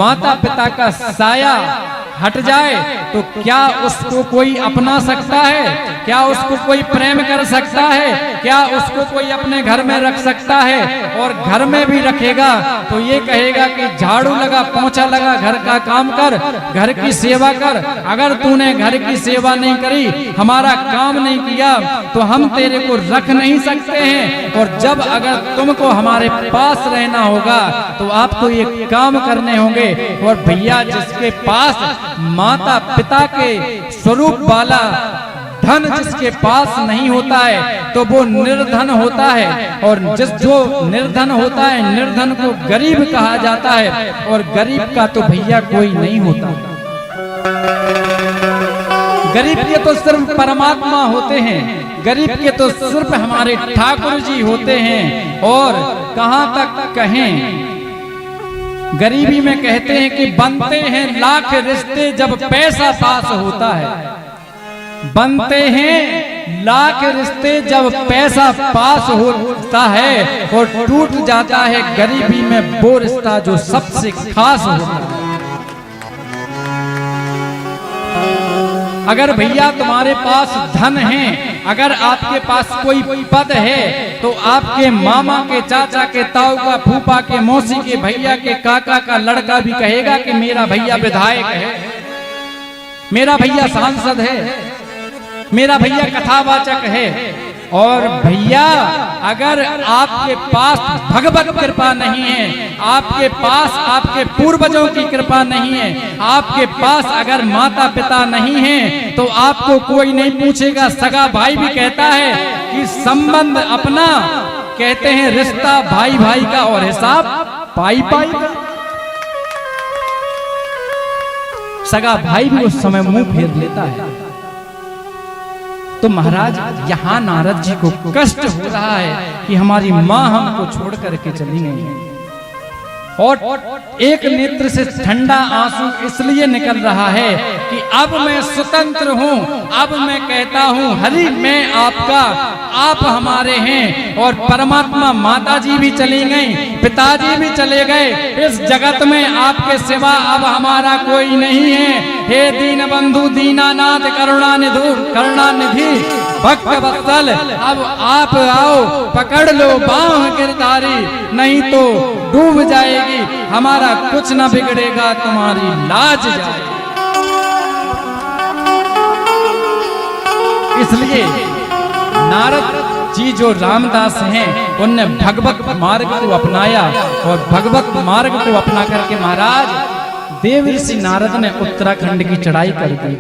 माता पिता का साया हट जाए तो क्या उसको कोई अपना सकता है? क्या उसको कोई प्रेम कर सकता है? क्या उसको कोई अपने घर में रख सकता है? और घर में भी रखेगा तो ये कहेगा कि झाड़ू लगा, पोंछा लगा, घर का काम कर, घर की सेवा कर। अगर तूने घर की सेवा नहीं करी, हमारा काम नहीं किया, तो हम तेरे को रख नहीं सकते हैं। और जब अगर तुमको हमारे पास रहना होगा तो आपको ये काम करने होंगे। और भैया, जिसके पास माता पिता के स्वरूप वाला धन जिसके पास नहीं होता है तो वो निर्धन होता है। और जो निर्धन होता है, निर्धन को गरीब कहा जाता है। और गरीब का तो भैया कोई नहीं होता। गरीब के तो सिर्फ परमात्मा होते हैं, गरीब के तो सिर्फ हमारे ठाकुर जी होते हैं। और कहां तक कहें, गरीबी में कहते हैं कि बनते हैं लाख रिश्ते जब पैसा पास होता है। बनते हैं लाख रिश्ते जब पैसा पास होता है, और टूट जाता है गरीबी में वो रिश्ता जो सबसे खास होता है। अगर भैया तुम्हारे पास धन है, अगर आपके पास कोई पद है, तो आपके मामा के, चाचा के, ताऊ का, फूफा के, मौसी के, भैया के, काका का लड़का भी कहेगा कि मेरा भैया विधायक है, मेरा भैया सांसद है, मेरा भैया कथावाचक है। और भैया, अगर आपके पास भगवत कृपा नहीं है, आपके पास आपके पूर्वजों की कृपा नहीं है, आपके पास अगर माता पिता नहीं है, तो आपको कोई नहीं पूछेगा। सगा भाई भी कहता है कि संबंध अपना, कहते हैं रिश्ता भाई भाई का और हिसाब पाई पाई का। सगा भाई भी उस समय मुंह फेर लेता है। तो महाराज, यहाँ नारद जी को कष्ट हो रहा है कि हमारी माँ हमको छोड़ करके चली गई है। और एक नेत्र से ठंडा आंसू इसलिए निकल रहा है कि अब मैं स्वतंत्र हूँ, अब मैं कहता हूँ हरि मैं आपका, आप हमारे हैं। और परमात्मा माता जी भी चली गई, पिताजी भी चले गए, इस जगत में आपके सिवा अब हमारा कोई नहीं है। हे दीन बंधु दीनानाथ करुणानिधि भक्त वत्सल, अब आप आओ, पकड़ लो बांह गिरधारी, नहीं तो डूब जाएगी, हमारा कुछ न बिगड़ेगा, तुम्हारी लाज जाएगी। इसलिए नारद जी जो रामदास हैं, उनने भगवत मार्ग को अपनाया। और भगवत मार्ग को अपना करके महाराज देव ऋषि नारद ने उत्तराखंड की चढ़ाई कर दी।